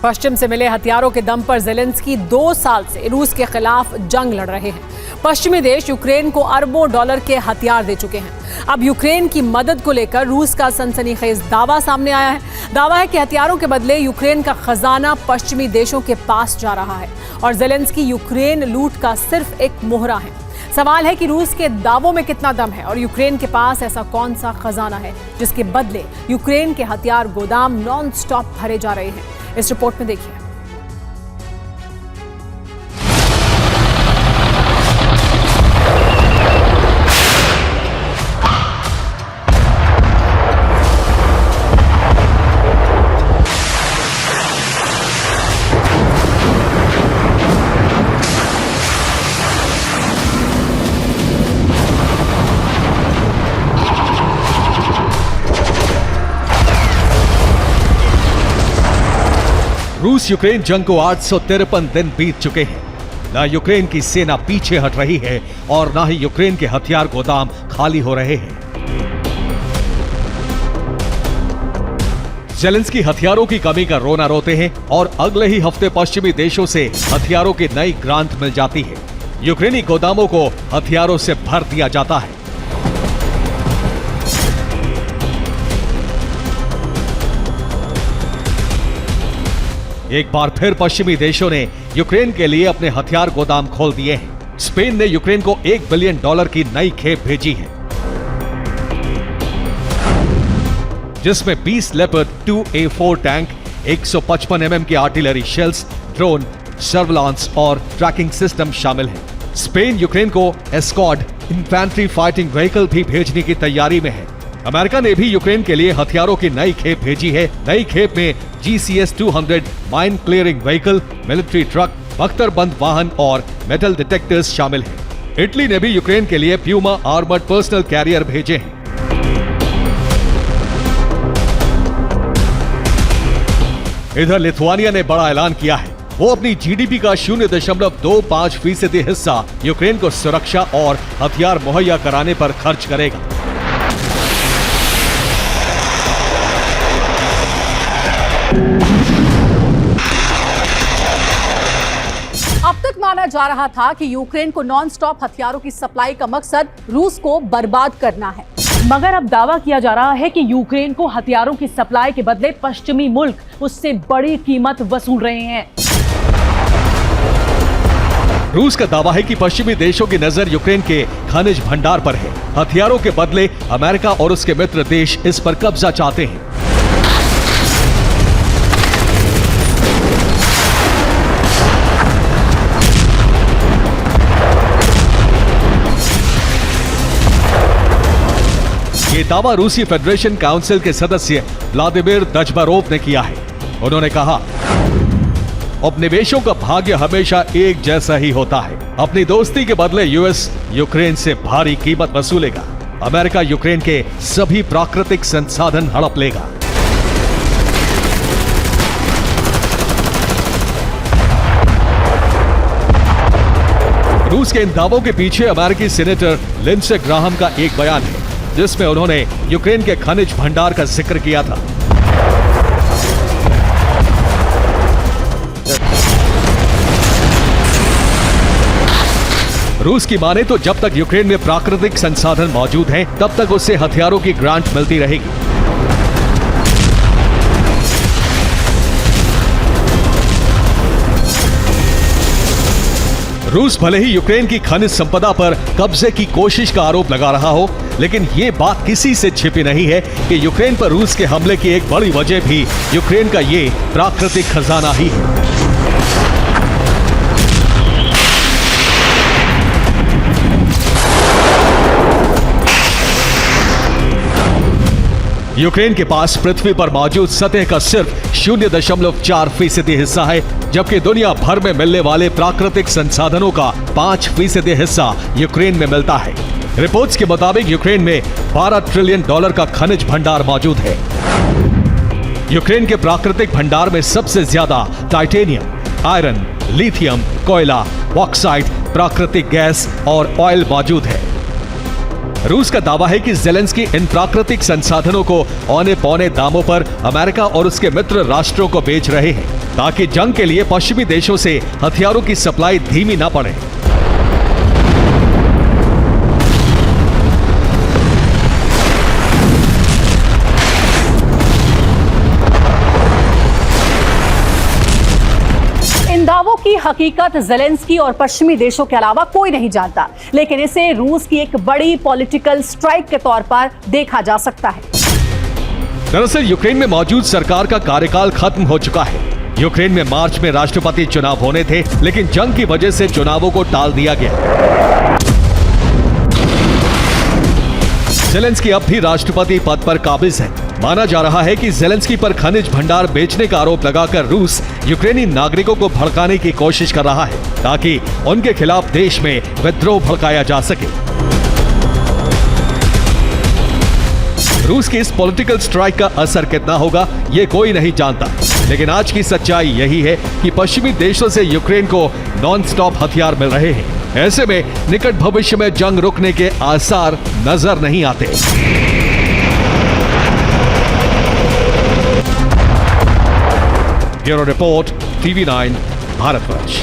पश्चिम से मिले हथियारों के दम पर ज़ेलेंस्की 2 साल से रूस के खिलाफ जंग लड़ रहे हैं। पश्चिमी देश यूक्रेन को अरबों डॉलर के हथियार दे चुके हैं। अब यूक्रेन की मदद को लेकर रूस का सनसनीखेज दावा सामने आया है। दावा है कि हथियारों के बदले यूक्रेन का खजाना पश्चिमी देशों के पास जा रहा है और ज़ेलेंस्की यूक्रेन लूट का सिर्फ एक मोहरा है। सवाल है कि रूस के दावों में कितना दम है और यूक्रेन के पास ऐसा कौन सा खजाना है जिसके बदले यूक्रेन के हथियार गोदाम नॉन स्टॉप भरे जा रहे हैं। इस रिपोर्ट में देखिए। रूस यूक्रेन जंग को 853 दिन बीत चुके हैं। ना यूक्रेन की सेना पीछे हट रही है और ना ही यूक्रेन के हथियार गोदाम खाली हो रहे हैं। ज़ेलेंस्की हथियारों की कमी का रोना रोते हैं और अगले ही हफ्ते पश्चिमी देशों से हथियारों की नई ग्रांट मिल जाती है। यूक्रेनी गोदामों को हथियारों से भर दिया जाता है। एक बार फिर पश्चिमी देशों ने यूक्रेन के लिए अपने हथियार गोदाम खोल दिए हैं। स्पेन ने यूक्रेन को $1 बिलियन की नई खेप भेजी है, जिसमें 20 लेपर्ड 2A4 टैंक, 155 mm की आर्टिलरी शेल्स, ड्रोन, सर्विलांस और ट्रैकिंग सिस्टम शामिल है। स्पेन यूक्रेन को एस्कॉर्ड इन्फैंट्री फाइटिंग व्हीकल भी भेजने की तैयारी में है। अमेरिका ने भी यूक्रेन के लिए हथियारों की नई खेप भेजी है। नई खेप में GCS-200 mine clearing vehicle, military truck, बख्तरबंद वाहन और मेटल डिटेक्टर्स शामिल हैं। इटली ने भी यूक्रेन के लिए प्यूमा आर्मर्ड पर्सनल कैरियर भेजे हैं। इधर लिथुआनिया ने बड़ा ऐलान किया है। वो अपनी GDP का 0.25% हिस्सा यूक्रेन को सुरक्षा और हथियार मुहैया कराने पर खर्च करेगा। अब तक माना जा रहा था कि यूक्रेन को नॉन स्टॉप हथियारों की सप्लाई का मकसद रूस को बर्बाद करना है, मगर अब दावा किया जा रहा है कि यूक्रेन को हथियारों की सप्लाई के बदले पश्चिमी मुल्क उससे बड़ी कीमत वसूल रहे हैं। रूस का दावा है कि पश्चिमी देशों की नजर यूक्रेन के खनिज भंडार पर है। हथियारों के बदले अमेरिका और उसके मित्र देश इस पर कब्जा चाहते हैं। ये दावा रूसी फेडरेशन काउंसिल के सदस्य व्लादिमीर दजबरोव ने किया है। उन्होंने कहा, उपनिवेशों का भाग्य हमेशा एक जैसा ही होता है। अपनी दोस्ती के बदले यूएस यूक्रेन से भारी कीमत वसूलेगा। अमेरिका यूक्रेन के सभी प्राकृतिक संसाधन हड़प लेगा। रूस के इन दावों के पीछे अमेरिकी सीनेटर लिंडसे ग्राहम का एक बयान है, जिसमें उन्होंने यूक्रेन के खनिज भंडार का जिक्र किया था। रूस की माने तो जब तक यूक्रेन में प्राकृतिक संसाधन मौजूद हैं, तब तक उससे हथियारों की ग्रांट मिलती रहेगी। रूस भले ही यूक्रेन की खनिज संपदा पर कब्जे की कोशिश का आरोप लगा रहा हो, लेकिन ये बात किसी से छिपी नहीं है कि यूक्रेन पर रूस के हमले की एक बड़ी वजह भी यूक्रेन का ये प्राकृतिक खजाना ही है। यूक्रेन के पास पृथ्वी पर मौजूद सतह का सिर्फ 0.4% हिस्सा है, जबकि दुनिया भर में मिलने वाले प्राकृतिक संसाधनों का 5% हिस्सा यूक्रेन में मिलता है। रिपोर्ट्स के मुताबिक यूक्रेन में $12 ट्रिलियन का खनिज भंडार मौजूद है। यूक्रेन के प्राकृतिक भंडार में सबसे ज्यादा टाइटेनियम, आयरन, लिथियम, कोयला, बॉक्साइट, प्राकृतिक गैस और ऑयल मौजूद है। रूस का दावा है कि ज़ेलेंस्की इन प्राकृतिक संसाधनों को औने पौने दामों पर अमेरिका और उसके मित्र राष्ट्रों को बेच रहे हैं ताकि जंग के लिए पश्चिमी देशों से हथियारों की सप्लाई धीमी ना पड़े। इन दावों की हकीकत ज़ेलेंस्की और पश्चिमी देशों के अलावा कोई नहीं जानता, लेकिन इसे रूस की एक बड़ी पॉलिटिकल स्ट्राइक के तौर पर देखा जा सकता है। दरअसल यूक्रेन में मौजूद सरकार का कार्यकाल खत्म हो चुका है। यूक्रेन में मार्च में राष्ट्रपति चुनाव होने थे, लेकिन जंग की वजह से चुनावों को टाल दिया गया। ज़ेलेंस्की अब भी राष्ट्रपति पद पर काबिज है। माना जा रहा है कि ज़ेलेंस्की पर खनिज भंडार बेचने का आरोप लगाकर रूस यूक्रेनी नागरिकों को भड़काने की कोशिश कर रहा है ताकि उनके खिलाफ देश में विद्रोह भड़काया जा सके। रूस की इस पॉलिटिकल स्ट्राइक का असर कितना होगा ये कोई नहीं जानता, लेकिन आज की सच्चाई यही है कि पश्चिमी देशों से यूक्रेन को नॉन स्टॉप हथियार मिल रहे हैं। ऐसे में निकट भविष्य में जंग रुकने के आसार नजर नहीं आते। Bureau report, TV9 Bharatvarsh.